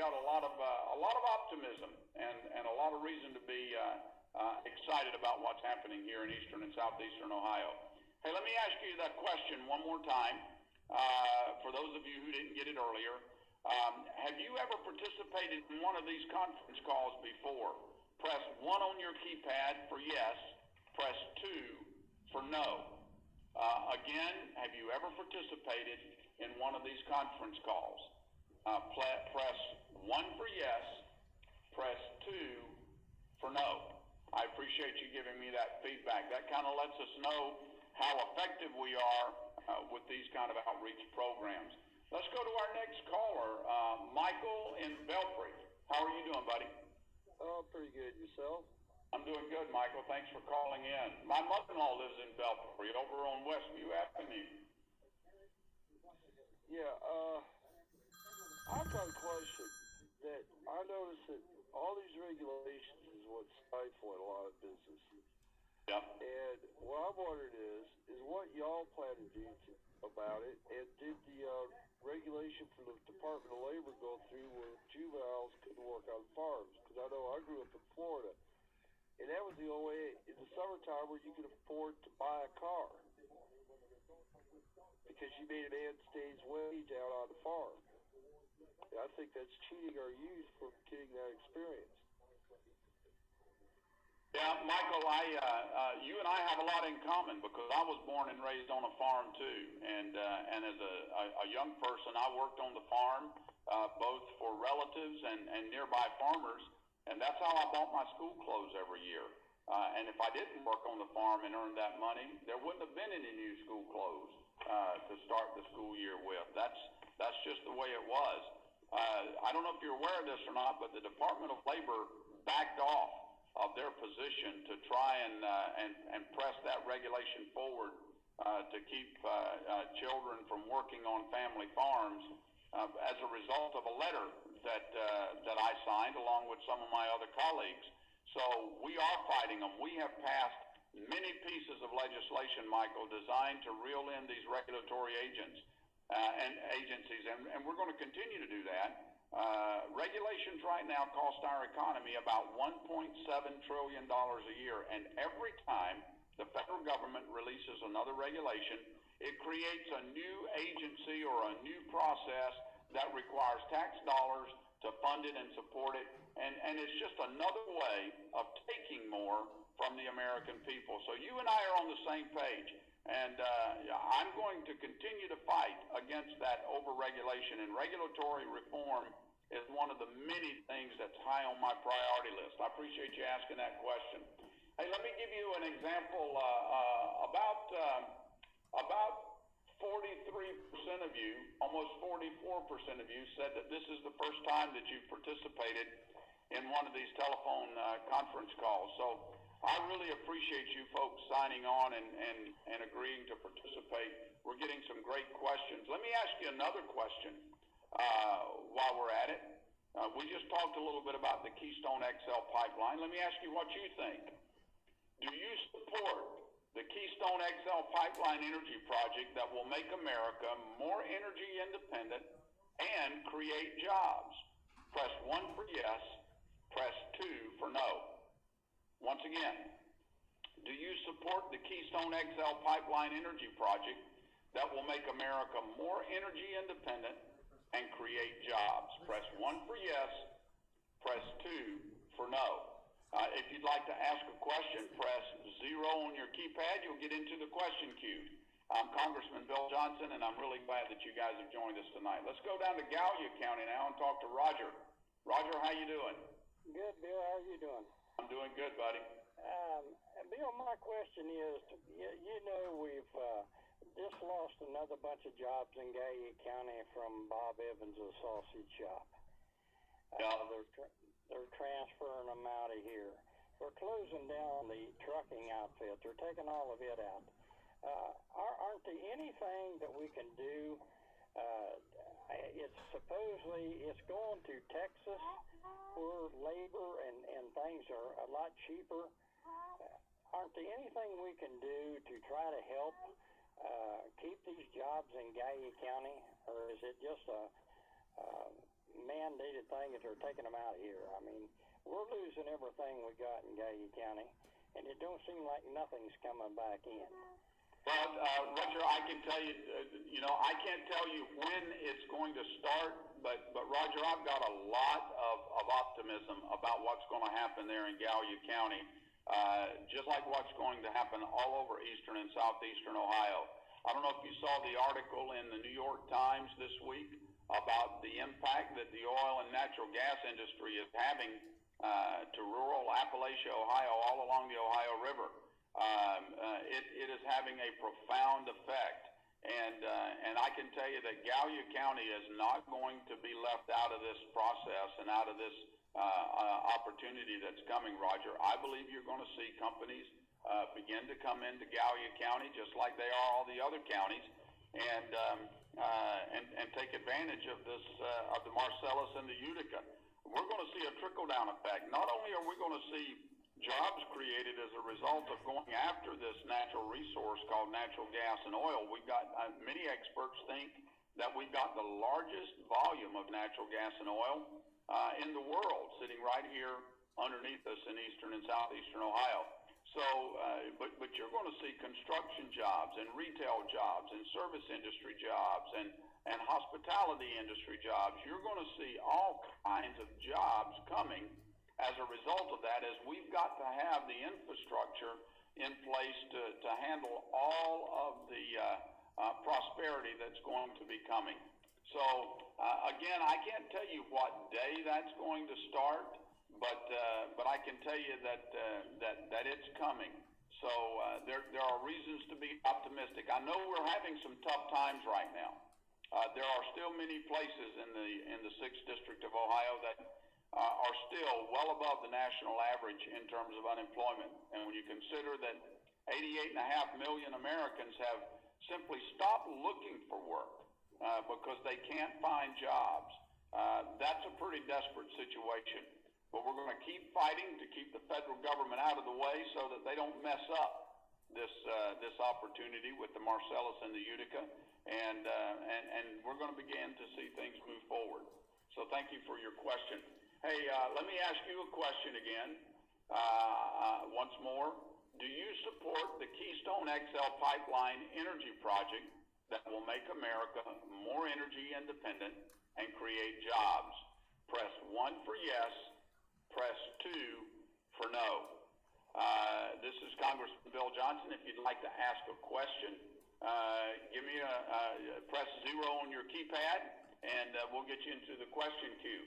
got a lot of optimism and a lot of reason to be excited about what's happening here in eastern and southeastern Ohio. Hey, let me ask you that question one more time. For those of you who didn't get it earlier, have you ever participated in one of these conference calls before? Press 1 on your keypad for yes. Press 2 for no. Again, have you ever participated in one of these conference calls? Press 1 for yes. Press 2 for no. I appreciate you giving me that feedback. That kind of lets us know how effective we are with these kind of outreach programs. Let's go to our next caller, Michael in Belpre. How are you doing, buddy? Oh, pretty good. Yourself? I'm doing good, Michael. Thanks for calling in. My mother-in-law lives in Belpre, over on Westview Avenue. Yeah, I've got a question that I noticed that all these regulations is what's stifling a lot of business. Yep. And what I'm wondering is what y'all plan to do about it, and did the regulation from the Department of Labor go through where juveniles couldn't work on farms? Because I know I grew up in Florida, and that was the only way in the summertime where you could afford to buy a car, because you made a man stay's wage out on the farm. And I think that's cheating our youth from getting that experience. Yeah, Michael, you and I have a lot in common because I was born and raised on a farm too, and as a young person, I worked on the farm both for relatives and nearby farmers, and that's how I bought my school clothes every year. And if I didn't work on the farm and earn that money, there wouldn't have been any new school clothes to start the school year with. That's just the way it was. I don't know if you're aware of this or not, but the Department of Labor backed off of their position to try and press that regulation forward to keep children from working on family farms as a result of a letter that I signed along with some of my other colleagues. So we are fighting them. We have passed many pieces of legislation, Michael, designed to reel in these regulatory agents and agencies, and we're going to continue to do that. Regulations right now cost our economy about $1.7 trillion a year, and every time the federal government releases another regulation, it creates a new agency or a new process that requires tax dollars to fund it and support it, and it's just another way of taking more from the American people. So you and I are on the same page, and I'm going to continue to fight against that overregulation, and regulatory reform is one of the many things that's high on my priority list. I appreciate you asking that question. Hey, let me give you an example. About 43% of you, almost 44% of you, said that this is the first time that you've participated in one of these telephone conference calls. So I really appreciate you folks signing on and agreeing to participate. We're getting some great questions. Let me ask you another question while we're at it. We just talked a little bit about the Keystone XL pipeline. Let me ask you what you think. Do you support the Keystone XL pipeline energy project that will make America more energy independent and create jobs? Press 1 for yes, press 2 for no. Once again, do you support the Keystone XL pipeline energy project that will make America more energy independent and create jobs? Press 1 for yes, press 2 for no. If you'd like to ask a question, press 0 on your keypad. You'll get into the question queue. I'm Congressman Bill Johnson, and I'm really glad that you guys have joined us tonight. Let's go down to Gallia County now and talk to Roger. Roger, how you doing? Good, Bill. How are you doing? I'm doing good, buddy. Bill, my question is, you know we've just lost another bunch of jobs in Gallia County from Bob Evans' sausage shop. They're transferring them out of here. We're closing down the trucking outfit. They're taking all of it out. Aren't there anything that we can do? It's supposedly going to Texas where labor and things are a lot cheaper. Aren't there anything we can do to try to help keep these jobs in Gallia County, or is it just a mandated thing thing is they're taking them out of here. I mean, we're losing everything we got in Gallia County, and it don't seem like nothing's coming back in. Well, Roger, I can tell you, I can't tell you when it's going to start, but Roger, I've got a lot of optimism about what's going to happen there in Gallia County, just like what's going to happen all over eastern and southeastern Ohio. I don't know if you saw the article in the New York Times this week about the impact that the oil and natural gas industry is having to rural Appalachia, Ohio, all along the Ohio River. It is having a profound effect, and I can tell you that Gallia County is not going to be left out of this process and out of this opportunity that's coming, Roger. I believe you're going to see companies begin to come into Gallia County just like they are all the other counties, and take advantage of this of the Marcellus and the Utica. We're going to see a trickle-down effect. Not only are we going to see jobs created as a result of going after this natural resource called natural gas and oil. We've got, many experts think that we've got the largest volume of natural gas and oil in the world sitting right here underneath us in eastern and southeastern Ohio. So, but you're going to see construction jobs and retail jobs and service industry jobs and hospitality industry jobs. You're going to see all kinds of jobs coming as a result of that, as we've got to have the infrastructure in place to handle all of the prosperity that's going to be coming. So, again, I can't tell you what day that's going to start, but I can tell you that it's coming. So there are reasons to be optimistic. I know we're having some tough times right now. There are still many places in the 6th District of Ohio that are still well above the national average in terms of unemployment. And when you consider that 88.5 million Americans have simply stopped looking for work because they can't find jobs, that's a pretty desperate situation. But we're going to keep fighting to keep the federal government out of the way so that they don't mess up this opportunity with the Marcellus and the Utica, and we're going to begin to see things move forward. So thank you for your question. Hey, let me ask you a question again, once more. Do you support the Keystone XL pipeline energy project that will make America more energy independent and create jobs? Press 1 for yes, press 2 for no. This is Congressman Bill Johnson. If you'd like to ask a question, give me press 0 on your keypad, and we'll get you into the question queue.